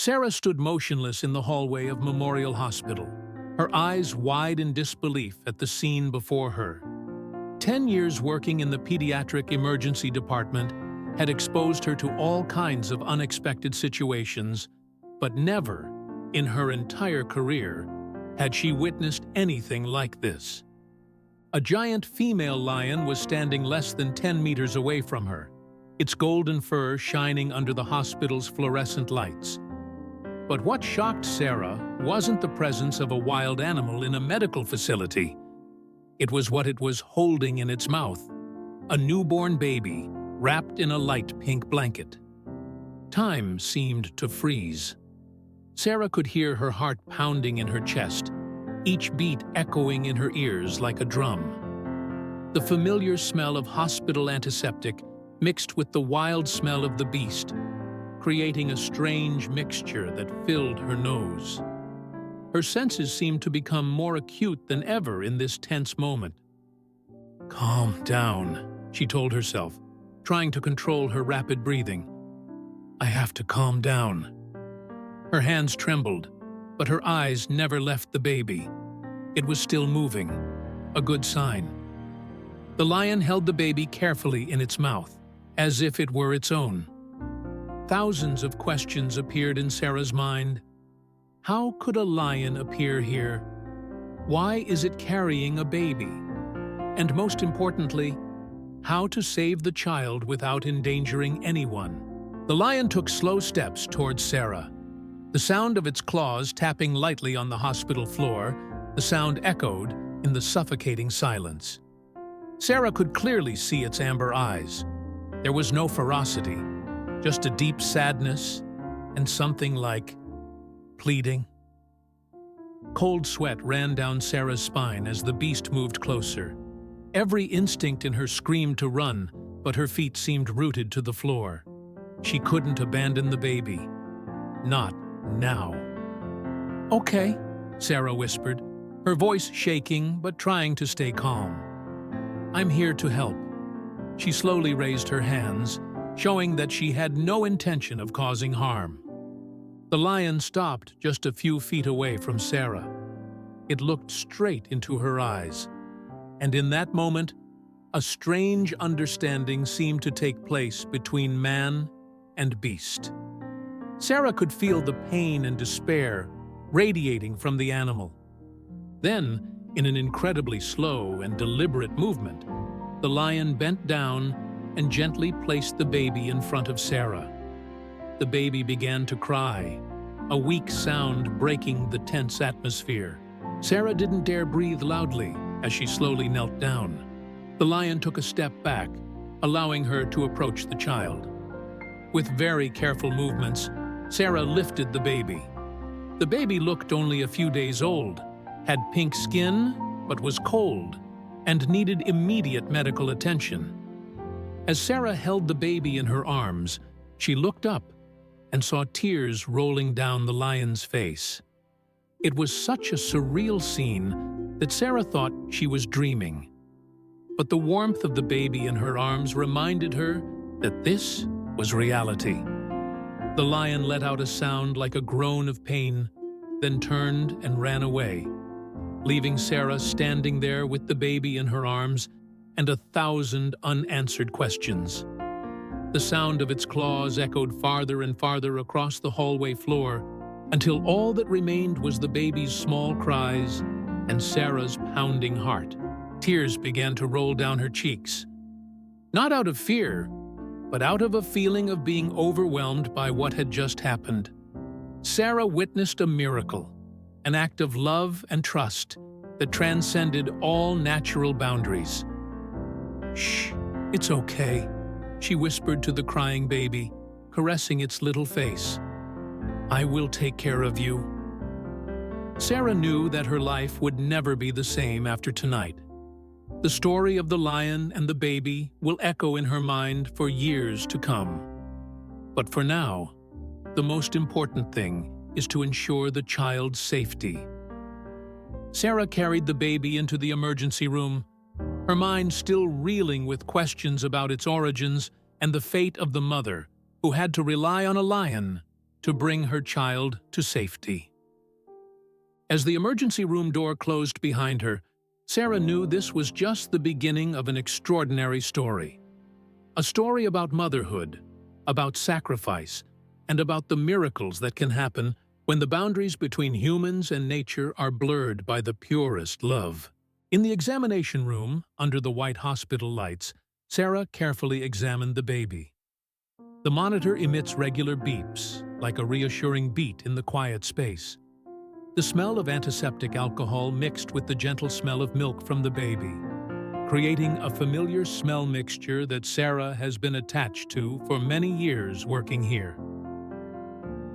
Sarah stood motionless in the hallway of Memorial Hospital, her eyes wide in disbelief at the scene before her. 10 years working in the pediatric emergency department had exposed her to all kinds of unexpected situations, but never, in her entire career, had she witnessed anything like this. A giant female lion was standing less than 10 meters away from her, its golden fur shining under the hospital's fluorescent lights. But what shocked Sarah wasn't the presence of a wild animal in a medical facility. It was what it was holding in its mouth, a newborn baby wrapped in a light pink blanket. Time seemed to freeze. Sarah could hear her heart pounding in her chest, each beat echoing in her ears like a drum. The familiar smell of hospital antiseptic mixed with the wild smell of the beast, creating a strange mixture that filled her nose. Her senses seemed to become more acute than ever in this tense moment. "Calm down," she told herself, trying to control her rapid breathing. "I have to calm down." Her hands trembled, but her eyes never left the baby. It was still moving, a good sign. The lion held the baby carefully in its mouth, as if it were its own. Thousands of questions appeared in Sarah's mind. How could a lion appear here? Why is it carrying a baby? And most importantly, how to save the child without endangering anyone? The lion took slow steps towards Sarah. The sound of its claws tapping lightly on the hospital floor, the sound echoed in the suffocating silence. Sarah could clearly see its amber eyes. There was no ferocity, just a deep sadness and something like pleading. Cold sweat ran down Sarah's spine as the beast moved closer. Every instinct in her screamed to run, but her feet seemed rooted to the floor. She couldn't abandon the baby. Not now. "Okay," Sarah whispered, her voice shaking but trying to stay calm. "I'm here to help." She slowly raised her hands, showing that she had no intention of causing harm. The lion stopped just a few feet away from Sarah. It looked straight into her eyes, and in that moment, a strange understanding seemed to take place between man and beast. Sarah could feel the pain and despair radiating from the animal. Then, in an incredibly slow and deliberate movement, the lion bent down and gently placed the baby in front of Sarah. The baby began to cry, a weak sound breaking the tense atmosphere. Sarah didn't dare breathe loudly as she slowly knelt down. The lion took a step back, allowing her to approach the child. With very careful movements, Sarah lifted the baby. The baby looked only a few days old, had pink skin, but was cold, and needed immediate medical attention. As Sarah held the baby in her arms, she looked up and saw tears rolling down the lion's face. It was such a surreal scene that Sarah thought she was dreaming. But the warmth of the baby in her arms reminded her that this was reality. The lion let out a sound like a groan of pain, then turned and ran away, leaving Sarah standing there with the baby in her arms and 1,000 unanswered questions. The sound of its claws echoed farther and farther across the hallway floor until all that remained was the baby's small cries and Sarah's pounding heart. Tears began to roll down her cheeks. Not out of fear, but out of a feeling of being overwhelmed by what had just happened. Sarah witnessed a miracle, an act of love and trust that transcended all natural boundaries. "Shh, it's okay," she whispered to the crying baby, caressing its little face. "I will take care of you." Sarah knew that her life would never be the same after tonight. The story of the lion and the baby will echo in her mind for years to come. But for now, the most important thing is to ensure the child's safety. Sarah carried the baby into the emergency room, her mind still reeling with questions about its origins and the fate of the mother, who had to rely on a lion to bring her child to safety. As the emergency room door closed behind her, Sarah knew this was just the beginning of an extraordinary story. A story about motherhood, about sacrifice, and about the miracles that can happen when the boundaries between humans and nature are blurred by the purest love. In the examination room, under the white hospital lights, Sarah carefully examined the baby. The monitor emits regular beeps, like a reassuring beat in the quiet space. The smell of antiseptic alcohol mixed with the gentle smell of milk from the baby, creating a familiar smell mixture that Sarah has been attached to for many years working here.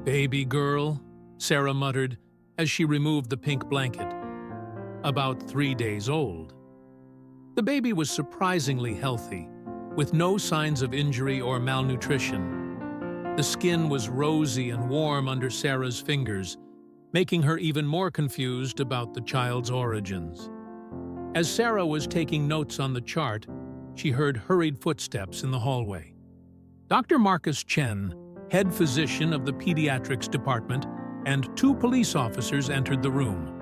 "Baby girl," Sarah muttered as she removed the pink blanket. "About 3 days old." The baby was surprisingly healthy, with no signs of injury or malnutrition. The skin was rosy and warm under Sarah's fingers, making her even more confused about the child's origins. As Sarah was taking notes on the chart, she heard hurried footsteps in the hallway. Dr. Marcus Chen, head physician of the pediatrics department, and 2 police officers entered the room.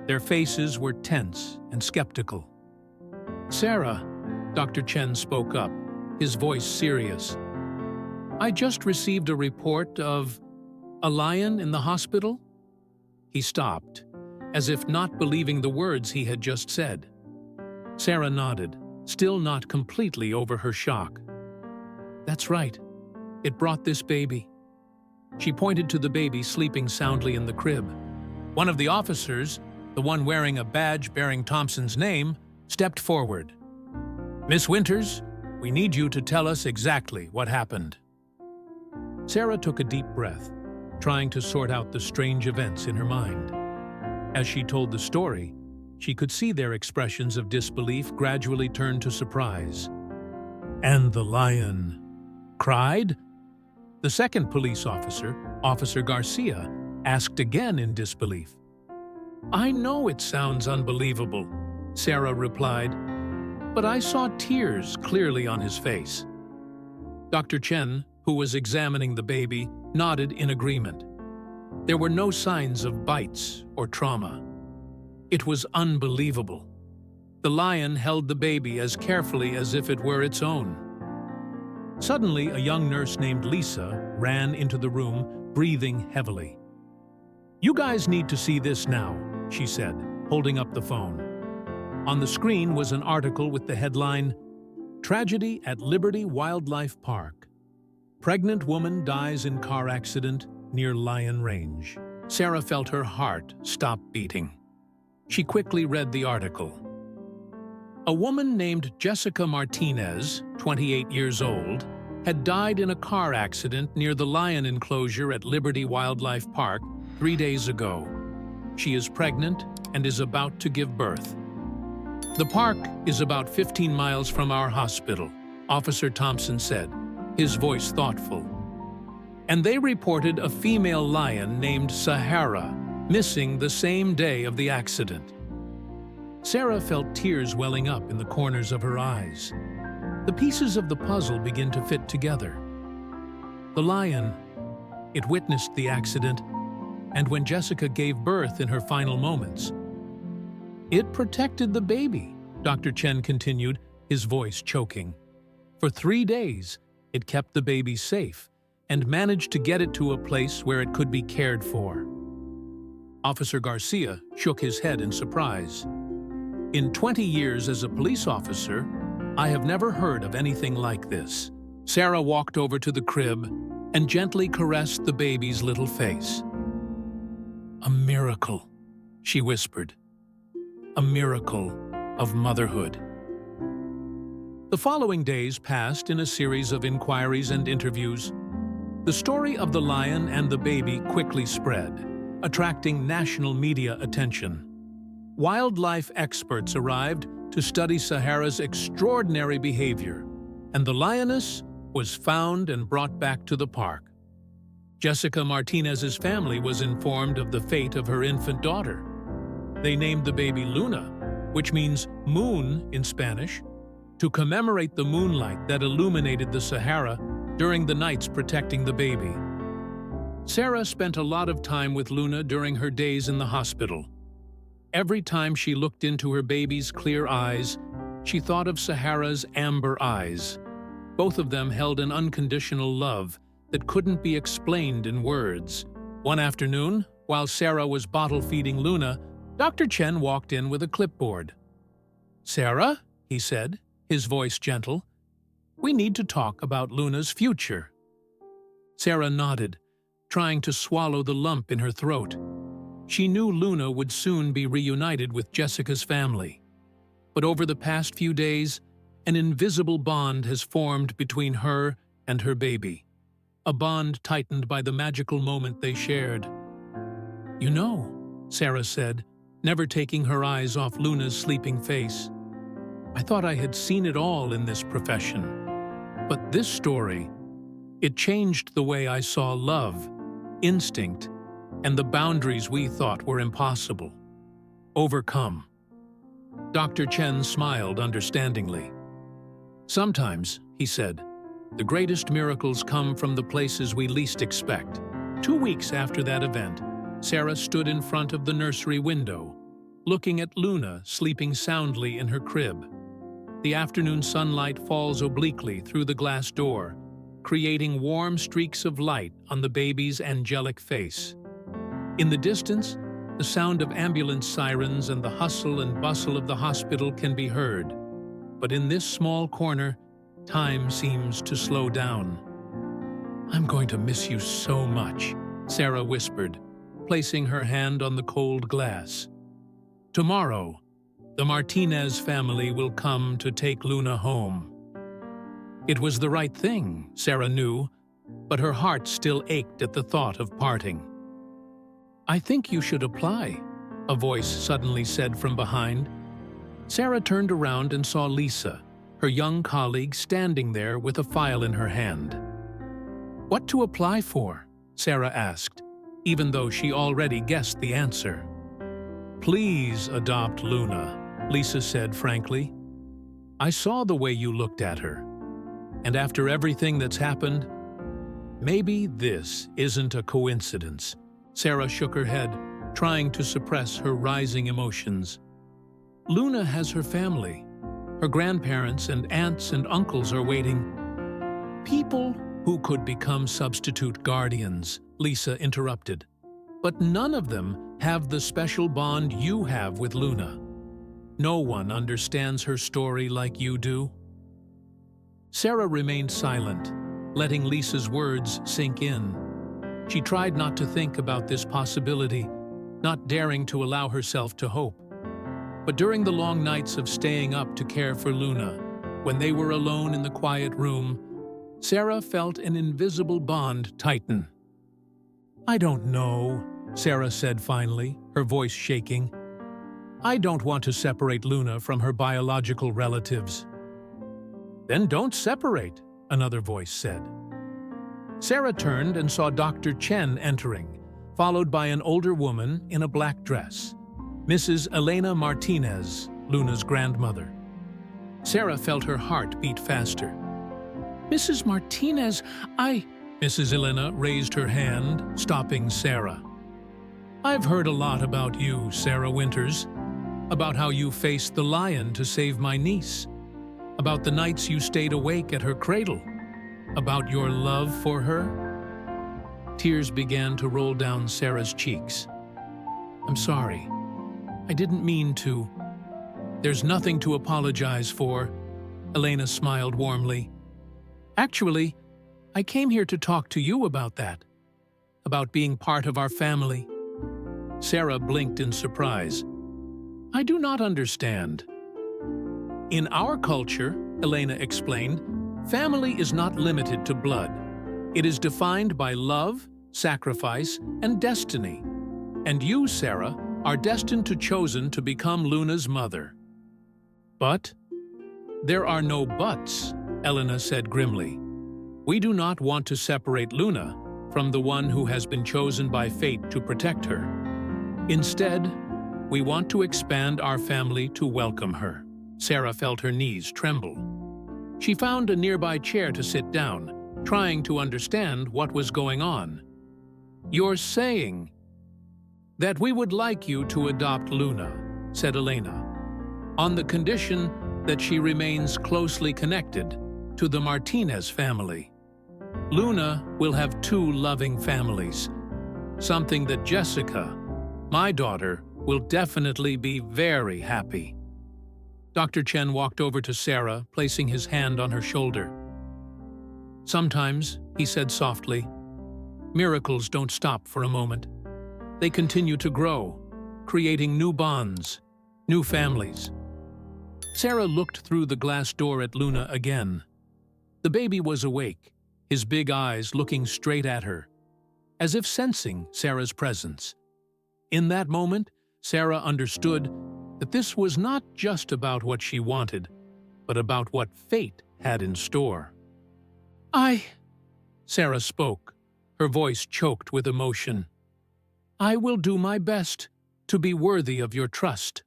Their faces were tense and skeptical. "Sarah," Dr. Chen spoke up, his voice serious. "I just received a report of a lion in the hospital." He stopped, as if not believing the words he had just said. Sarah nodded, still not completely over her shock. "That's right. It brought this baby." She pointed to the baby sleeping soundly in the crib. One of the officers, the one wearing a badge bearing Thompson's name, stepped forward. "Miss Winters, we need you to tell us exactly what happened." Sarah took a deep breath, trying to sort out the strange events in her mind. As she told the story, she could see their expressions of disbelief gradually turn to surprise. "And the lion cried?" The second police officer, Officer Garcia, asked again in disbelief. "I know it sounds unbelievable," Sarah replied, "but I saw tears clearly on his face." Dr. Chen, who was examining the baby, nodded in agreement. There were no signs of bites or trauma. It was unbelievable. The lion held the baby as carefully as if it were its own. Suddenly, a young nurse named Lisa ran into the room, breathing heavily. "You guys need to see this now," she said, holding up the phone. On the screen was an article with the headline, "Tragedy at Liberty Wildlife Park. Pregnant woman dies in car accident near Lion Range." Sarah felt her heart stop beating. She quickly read the article. A woman named Jessica Martinez, 28 years old, had died in a car accident near the lion enclosure at Liberty Wildlife Park 3 days ago. She is pregnant and is about to give birth. "The park is about 15 miles from our hospital," Officer Thompson said, his voice thoughtful. "And they reported a female lion named Sahara missing the same day of the accident." Sarah felt tears welling up in the corners of her eyes. The pieces of the puzzle began to fit together. The lion, it witnessed the accident, and when Jessica gave birth in her final moments, it protected the baby, Dr. Chen continued, his voice choking. For 3 days, it kept the baby safe and managed to get it to a place where it could be cared for. Officer Garcia shook his head in surprise. "In 20 years as a police officer, I have never heard of anything like this." Sarah walked over to the crib and gently caressed the baby's little face. "A miracle," she whispered. "A miracle of motherhood." The following days passed in a series of inquiries and interviews. The story of the lion and the baby quickly spread, attracting national media attention. Wildlife experts arrived to study Sahara's extraordinary behavior, and the lioness was found and brought back to the park. Jessica Martinez's family was informed of the fate of her infant daughter. They named the baby Luna, which means moon in Spanish, to commemorate the moonlight that illuminated the Sahara during the nights protecting the baby. Sarah spent a lot of time with Luna during her days in the hospital. Every time she looked into her baby's clear eyes, she thought of Sahara's amber eyes. Both of them held an unconditional love that couldn't be explained in words. One afternoon, while Sarah was bottle-feeding Luna, Dr. Chen walked in with a clipboard. "Sarah," he said, his voice gentle, "we need to talk about Luna's future." Sarah nodded, trying to swallow the lump in her throat. She knew Luna would soon be reunited with Jessica's family. But over the past few days, an invisible bond has formed between her and her baby. A bond tightened by the magical moment they shared. "You know," Sarah said, never taking her eyes off Luna's sleeping face, "I thought I had seen it all in this profession. But this story, it changed the way I saw love, instinct, and the boundaries we thought were impossible. Overcome." Dr. Chen smiled understandingly. "Sometimes," he said, "the greatest miracles come from the places we least expect." 2 weeks after that event, Sarah stood in front of the nursery window, looking at Luna sleeping soundly in her crib. The afternoon sunlight falls obliquely through the glass door, creating warm streaks of light on the baby's angelic face. In the distance, the sound of ambulance sirens and the hustle and bustle of the hospital can be heard. But in this small corner, time seems to slow down. "I'm going to miss you so much," Sarah whispered, placing her hand on the cold glass. "Tomorrow, the Martinez family will come to take Luna home." It was the right thing, Sarah knew, but her heart still ached at the thought of parting. "I think you should apply," a voice suddenly said from behind. Sarah turned around and saw Lisa, her young colleague, standing there with a file in her hand. "What to apply for?" Sarah asked, even though she already guessed the answer. "Please adopt Luna," Lisa said frankly. "I saw the way you looked at her. And after everything that's happened, maybe this isn't a coincidence." Sarah shook her head, trying to suppress her rising emotions. "Luna has her family. Her grandparents and aunts and uncles are waiting." "People who could become substitute guardians," Lisa interrupted. "But none of them have the special bond you have with Luna. No one understands her story like you do." Sarah remained silent, letting Lisa's words sink in. She tried not to think about this possibility, not daring to allow herself to hope. But during the long nights of staying up to care for Luna, when they were alone in the quiet room, Sarah felt an invisible bond tighten. "I don't know," Sarah said finally, her voice shaking. "I don't want to separate Luna from her biological relatives." "Then don't separate," another voice said. Sarah turned and saw Dr. Chen entering, followed by an older woman in a black dress, Mrs. Elena Martinez, Luna's grandmother. Sarah felt her heart beat faster. "Mrs. Martinez, Mrs. Elena raised her hand, stopping Sarah. "I've heard a lot about you, Sarah Winters. About how you faced the lion to save my niece. About the nights you stayed awake at her cradle. About your love for her." Tears began to roll down Sarah's cheeks. "I'm sorry. I didn't mean to." "There's nothing to apologize for," Elena smiled warmly. "Actually, I came here to talk to you about that. About being part of our family." Sarah blinked in surprise. "I do not understand." "In our culture," Elena explained, "family is not limited to blood. It is defined by love, sacrifice, and destiny. And you, Sarah, are destined to become Luna's mother." "But?" "There are no buts," Elena said grimly. "We do not want to separate Luna from the one who has been chosen by fate to protect her. Instead, we want to expand our family to welcome her." Sarah felt her knees tremble. She found a nearby chair to sit down, trying to understand what was going on. "You're saying that we would like you to adopt Luna," said Elena, "on the condition that she remains closely connected to the Martinez family. Luna will have 2 loving families, something that Jessica, my daughter, will definitely be very happy." Dr. Chen walked over to Sarah, placing his hand on her shoulder. "Sometimes," he said softly, "miracles don't stop for a moment. They continue to grow, creating new bonds, new families." Sarah looked through the glass door at Luna again. The baby was awake, his big eyes looking straight at her, as if sensing Sarah's presence. In that moment, Sarah understood that this was not just about what she wanted, but about what fate had in store. Sarah spoke, her voice choked with emotion. "I will do my best to be worthy of your trust."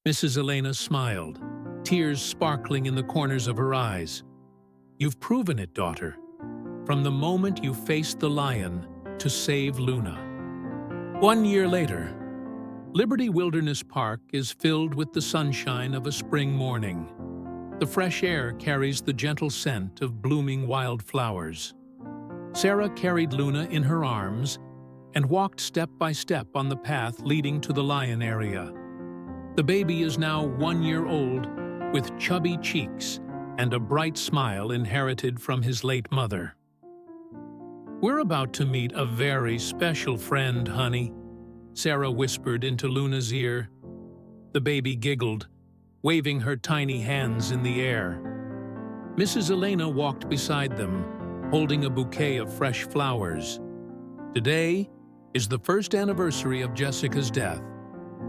Mrs. Elena smiled, tears sparkling in the corners of her eyes. "You've proven it, daughter, from the moment you faced the lion to save Luna." 1 year later, Liberty Wilderness Park is filled with the sunshine of a spring morning. The fresh air carries the gentle scent of blooming wildflowers. Sarah carried Luna in her arms and walked step by step on the path leading to the lion area. The baby is now 1 year old, with chubby cheeks and a bright smile inherited from his late mother. "We're about to meet a very special friend, honey," Sarah whispered into Luna's ear. The baby giggled, waving her tiny hands in the air. Mrs. Elena walked beside them, holding a bouquet of fresh flowers. Today is the first anniversary of Jessica's death,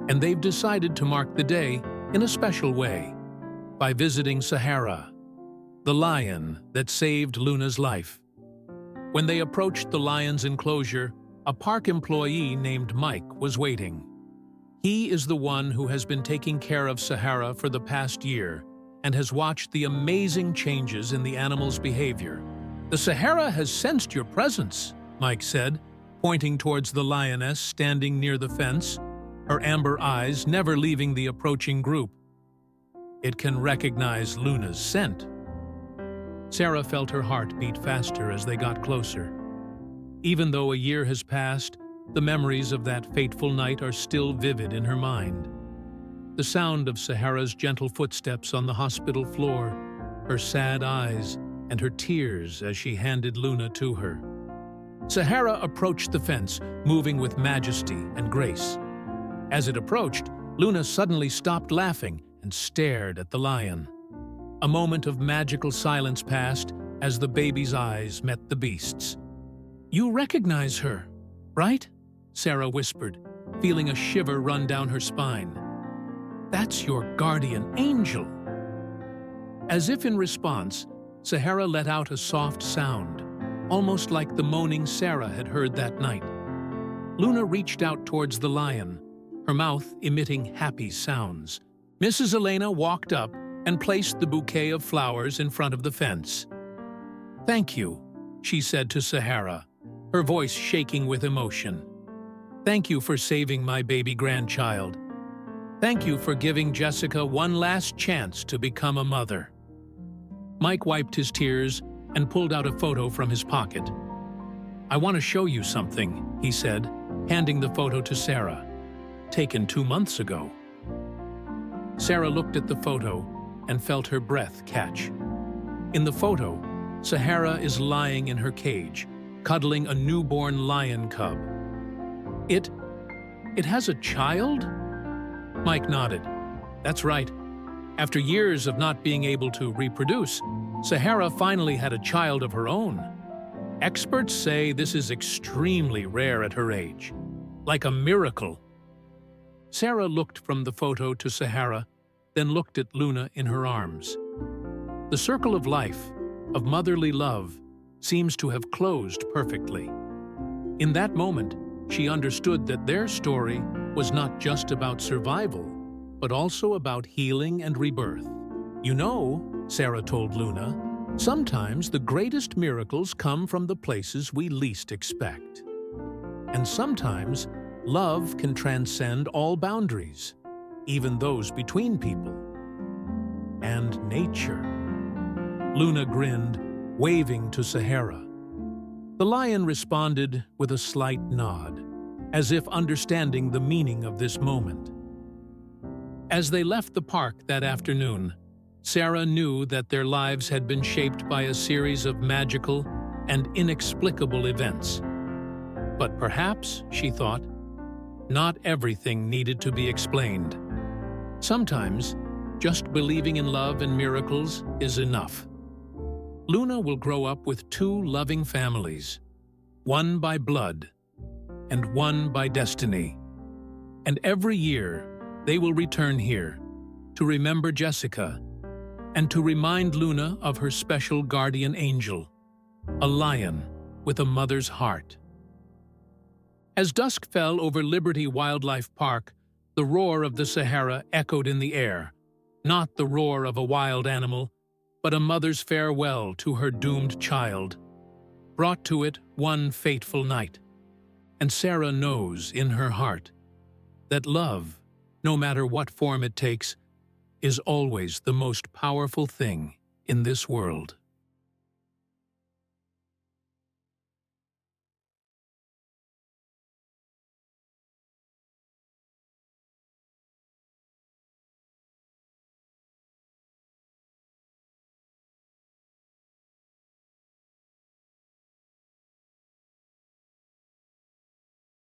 and they've decided to mark the day in a special way, by visiting Sahara, the lion that saved Luna's life. When they approached the lion's enclosure, a park employee named Mike was waiting. He is the one who has been taking care of Sahara for the past year and has watched the amazing changes in the animal's behavior. "The Sahara has sensed your presence," Mike said, pointing towards the lioness standing near the fence, her amber eyes never leaving the approaching group. "It can recognize Luna's scent." Sarah felt her heart beat faster as they got closer. Even though a year has passed, the memories of that fateful night are still vivid in her mind. The sound of Sahara's gentle footsteps on the hospital floor, her sad eyes, and her tears as she handed Luna to her. Sahara approached the fence, moving with majesty and grace. As it approached, Luna suddenly stopped laughing and stared at the lion. A moment of magical silence passed as the baby's eyes met the beast's. "You recognize her, right?" Sarah whispered, feeling a shiver run down her spine. "That's your guardian angel." As if in response, Sahara let out a soft sound, almost like the moaning Sarah had heard that night. Luna reached out towards the lion, her mouth emitting happy sounds. Mrs. Elena walked up and placed the bouquet of flowers in front of the fence. "Thank you," she said to Sahara, her voice shaking with emotion. "Thank you for saving my baby grandchild. Thank you for giving Jessica one last chance to become a mother." Mike wiped his tears and pulled out a photo from his pocket. "I want to show you something," he said, handing the photo to Sarah. "Taken 2 months ago." Sarah looked at the photo and felt her breath catch. In the photo, Sahara is lying in her cage, cuddling a newborn lion cub. It has a child?" Mike nodded. "That's right. After years of not being able to reproduce, Sahara finally had a child of her own. Experts say this is extremely rare at her age, like a miracle." Sarah looked from the photo to Sahara, then looked at Luna in her arms. The circle of life, of motherly love, seems to have closed perfectly. In that moment, she understood that their story was not just about survival, but also about healing and rebirth. "You know," Sarah told Luna, Sometimes the greatest miracles come from the places we least expect. And sometimes love can transcend all boundaries, even those between people. And nature. Luna grinned, waving to Sahara. The lion responded with a slight nod, as if understanding the meaning of this moment. As they left the park that afternoon, Sarah knew that their lives had been shaped by a series of magical and inexplicable events. But perhaps, she thought, not everything needed to be explained. Sometimes, just believing in love and miracles is enough. Luna will grow up with 2 loving families, one by blood and one by destiny. And every year, they will return here to remember Jessica and to remind Luna of her special guardian angel, a lion with a mother's heart. As dusk fell over Liberty Wildlife Park, the roar of the Sahara echoed in the air, not the roar of a wild animal, but a mother's farewell to her doomed child, brought to it one fateful night. And Sarah knows in her heart that love, no matter what form it takes, is always the most powerful thing in this world.